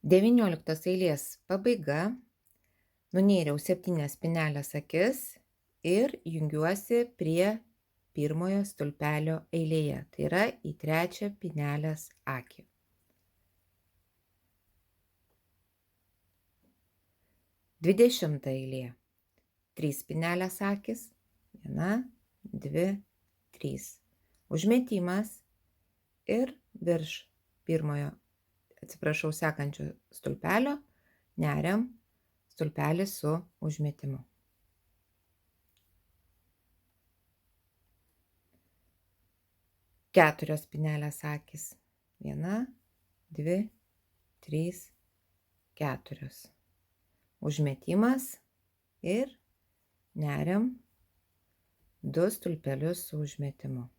19 eilės pabaiga. Nunėriau 7 spynelės akis ir jungiuosi prie pirmojo stulpelio eilėje, tai yra į trečią spynelės akį. Dvidešimta eilė. 3 spynelės akys. 1, 2, 3. Užmetimas ir virš sekančio stulpelio neriam stulpelį su užmetimu. Keturios spynelės akys. 1, 2, 3, 4. Užmetimas ir neriam 2 stulpelius su užmetimu.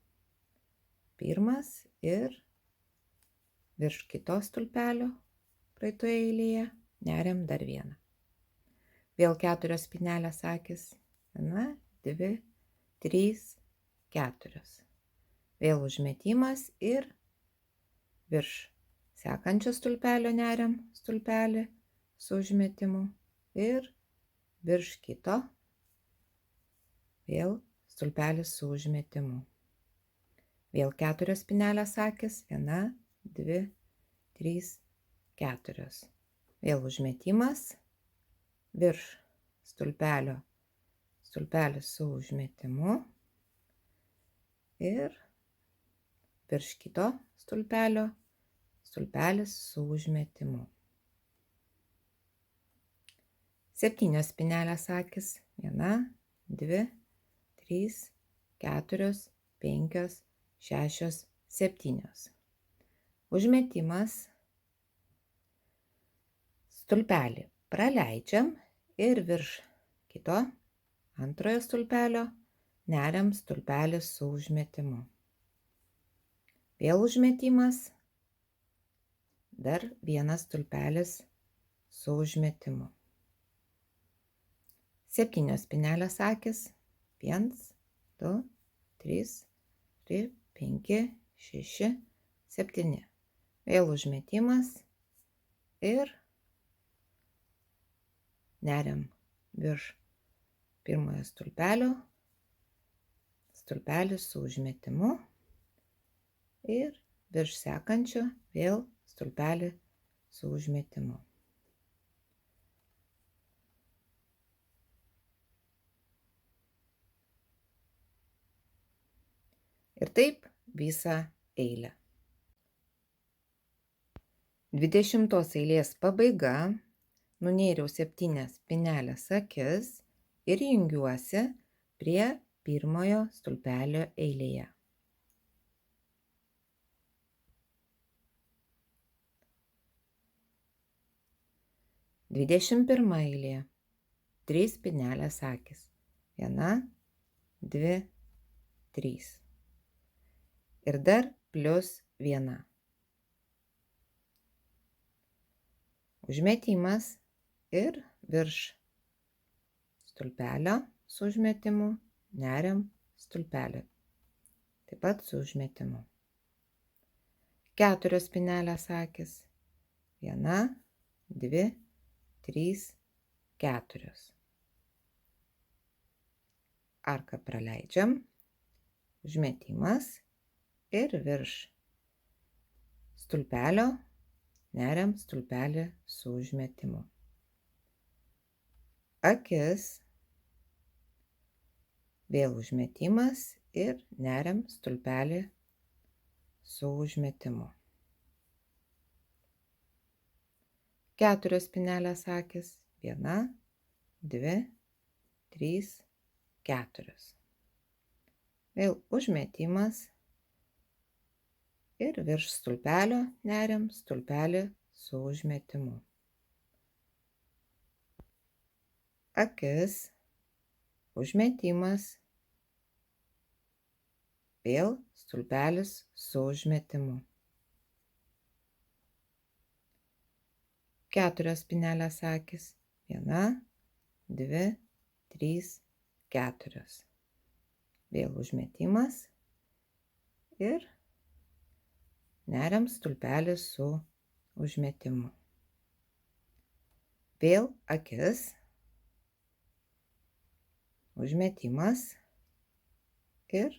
Pirmas ir virš kito stulpelio praeitoje eilėje neriam dar vieną. Vėl 4 spynelės akys. 1, 2, 3, 4. Vėl užmetimas ir virš sekančio stulpelio neriam stulpelį su užmetimu ir virš kito vėl stulpelis su užmetimu. Vėl 4 spynelės akys. 1, 2, 3, 4. Vėl užmetimas virš stulpelis su užmetimu ir virš kito stulpelis su užmetimu. 7 spynelės akys. 1, 2, 3, 4, 5, 6, 7. Užmetimas. Stulpelį praleidžiam ir virš kito antrojo stulpelio neriam stulpelį su užmetimu. Vėl užmetimas. Dar vienas stulpelis su užmetimu. 7 spynelės akys. 1, 2, 3, 5, 6, 7. Vėl užmetimas ir neriam virš pirmojo stulpelio stulpelį su užmetimu ir virš sekančio vėl stulpelį su užmetimu. Ir taip visą eilę. 20 eilės pabaiga. Nunėriau 7 spynelės akis ir jungiuosi prie pirmojo stulpelio eilėje. Dvidešimt pirma eilė. 3 spynelės akys. 1, 2, 3. Ir dar plius 1. Užmetimas ir virš stulpelio su užmetimu neriam stulpelį. Taip pat su užmetimu. 4 spynelės akys. 1, 2, 3, 4. Arką praleidžiam. Užmetimas ir virš stulpelio neriam stulpelį su užmetimu. Akis. Vėl užmetimas ir neriam stulpelį su užmetimu. 4 spynelės akys. 1, 2, 3, 4. Vėl užmetimas ir virš stulpelio neriam stulpelį su užmetimu. Akis. Užmetimas. Vėl stulpelis su užmetimu. 4 spynelės akys. 1, 2, 3, 4. Vėl užmetimas ir neriam stulpelį su užmetimu. Vėl akis, užmetimas ir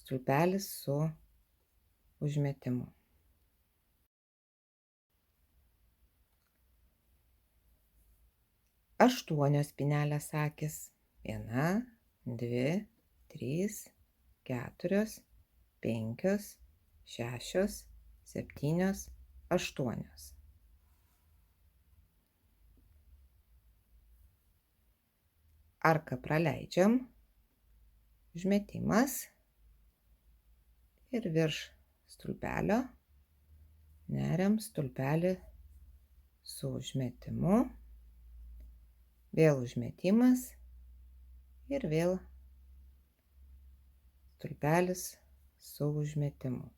stulpelis su užmetimu. Aštuonios spynelės akys. 1, 2, 3, 4, 5, 6, 7, 8. Arką praleidžiam, užmetimas ir virš stulpelio neriam stulpelį su užmetimu, vėl užmetimas ir vėl stulpelis su užmetimu.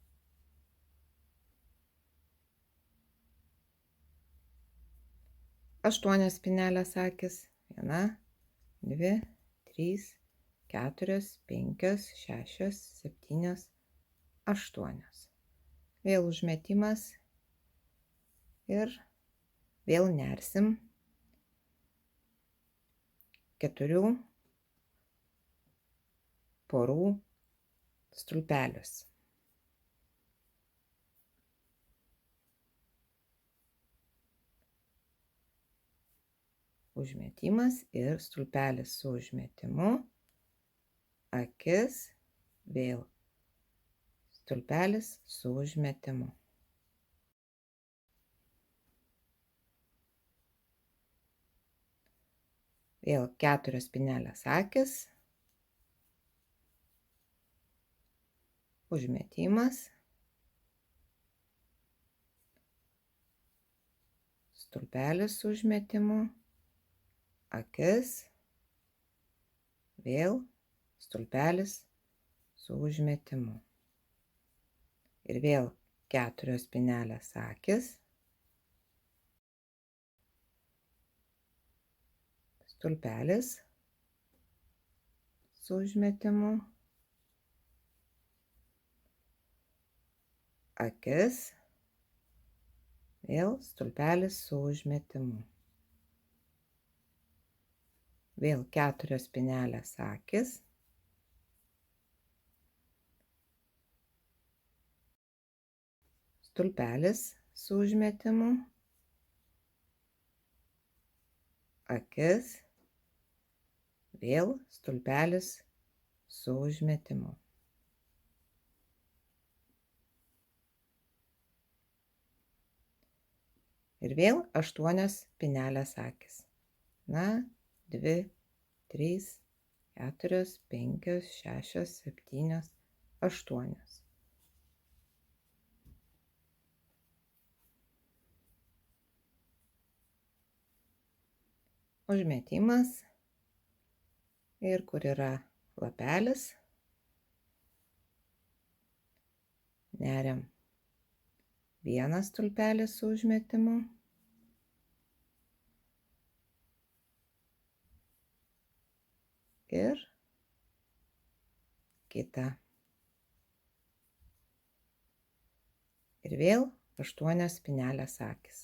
Aštuonios spynelės akys. 1, 2, 3, 4, 5, 6, 7, 8. Vėl užmetimas ir vėl nersim 4 porų stulpelius. Užmetimas ir stulpelis su užmetimu, akis, vėl stulpelis su užmetimu. Vėl 4 spynelės akys, užmetimas, stulpelis su užmetimu, akis, vėl stulpelis su užmetimu. Ir vėl 4 spynelės akys, stulpelis su užmetimu, akis, vėl stulpelis su užmetimu. Vėl 4 spynelės akys, stulpelis su užmetimu, akis, vėl stulpelis su užmetimu. Ir vėl 8 spynelės akys. 1, 2, 3, 4, 5, 6, 7, 8. Užmetimas ir kur yra lapelis, neriam vieną stulpelį su užmetimu, ir kitą. Ir vėl 8 spynelės akys.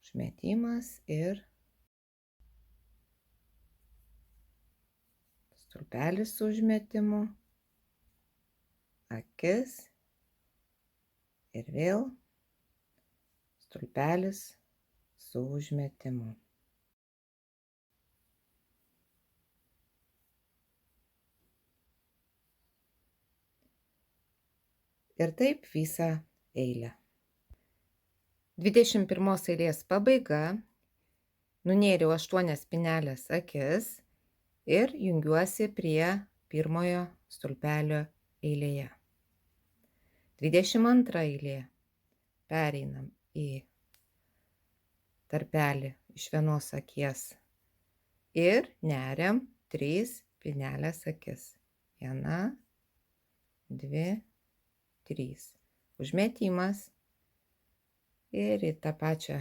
Užmetimas ir stulpelis su užmetimu, akis ir vėl stulpelis su užmetimu. Ir taip visą eilę. 21 eilės pabaiga. Nunėriau 8 spynelės akis ir jungiuosi prie pirmojo stulpelio eilėje. 22 eilė. Pereinam į tarpelį iš vienos akies ir neriam 3 spynelės akis. 1, 2, 3. Užmetimas ir į tą pačią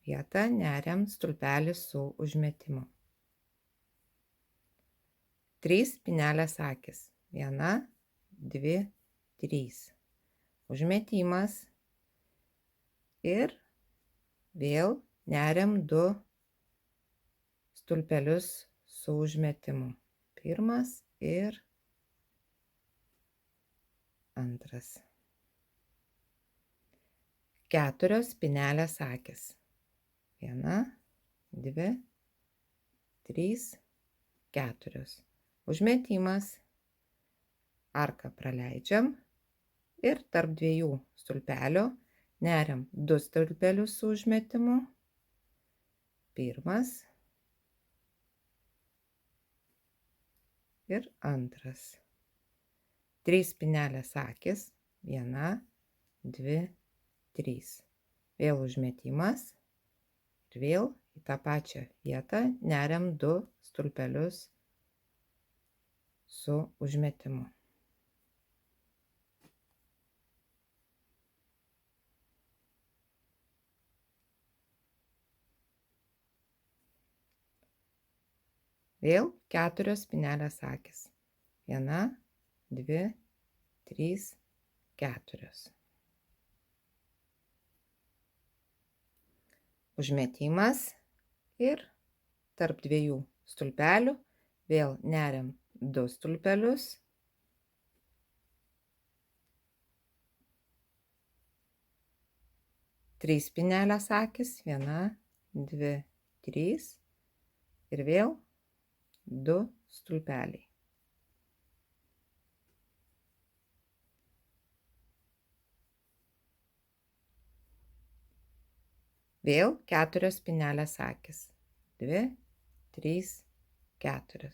vietą neriam stulpelį su užmetimu. 3 spynelės akys. 1, 2, 3. Užmetimas ir vėl neriam 2 stulpelius su užmetimu. Pirmas ir antras. 4 spynelės akys. 1, 2, 3, 4. Užmetimas. Arką praleidžiam ir tarp 2 stulpelio neriam 2 stulpelius su užmetimu. Pirmas ir antras. 3 spynelės akys. 1, 2, 3. Vėl užmetimas ir vėl į tą pačią vietą neriam 2 stulpelius su užmetimu. Vėl 4 spynelės akys. 1, 2, 3, 4. Užmetimas ir tarp 2 stulpelių vėl neriam 2 stulpelius. Trys spynelės akys. 1, 2, 3 ir vėl 2 stulpeliai. Vėl 4 spynelės akys. 2, 3, 4.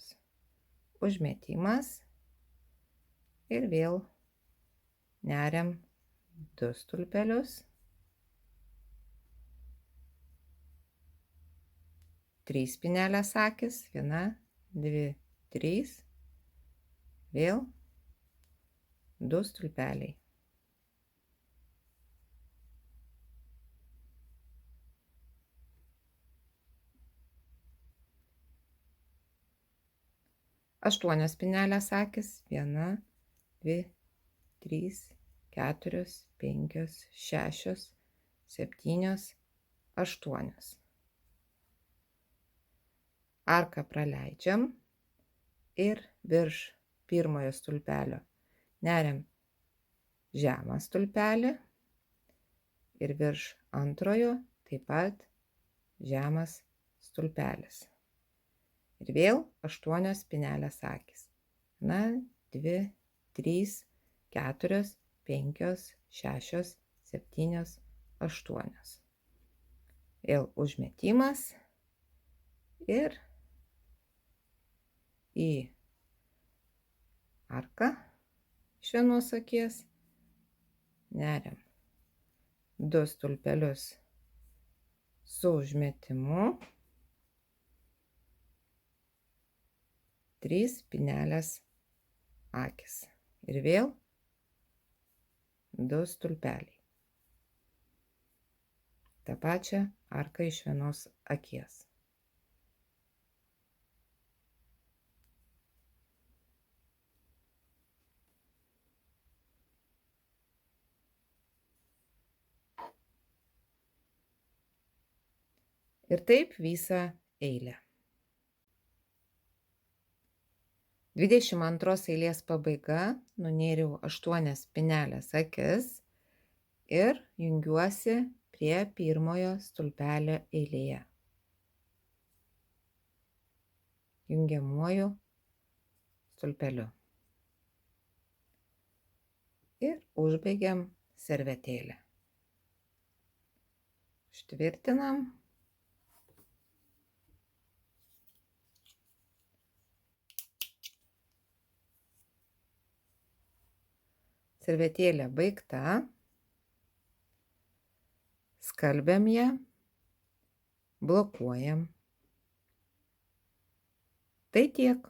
Užmetimas ir vėl neriam 2 stulpelius. 3 spynelės akys. 1, 2, 3. Vėl 2 stulpeliai. Aštuonios spynelės akys. 1, 2, 3, 4, 5, 6, 7, 8. Arką praleidžiam ir virš pirmojo stulpelio neriam žemą stulpelį ir virš antrojo taip pat žemas stulpelis. Ir vėl 8 spynelės akys. 1, 2, 3, 4, 5, 6, 7, 8. Vėl užmetimas ir į arką iš vienos akies neriam 2 stulpelius su užmetimu. 3 spynelės akys. Ir vėl 2 stulpeliai. Ta pačia arka iš vienos akies. Ir taip visą eilę. 22 eilės pabaiga. Nunėriau 8 spynelės akis ir jungiuosi prie pirmojo stulpelio eilėje. Jungiamuoju stulpeliu. Ir užbaigiam servetėlę. Užtvirtinam. Servetėlė baigta. Skalbiam ją, blokuojam. Tai tiek.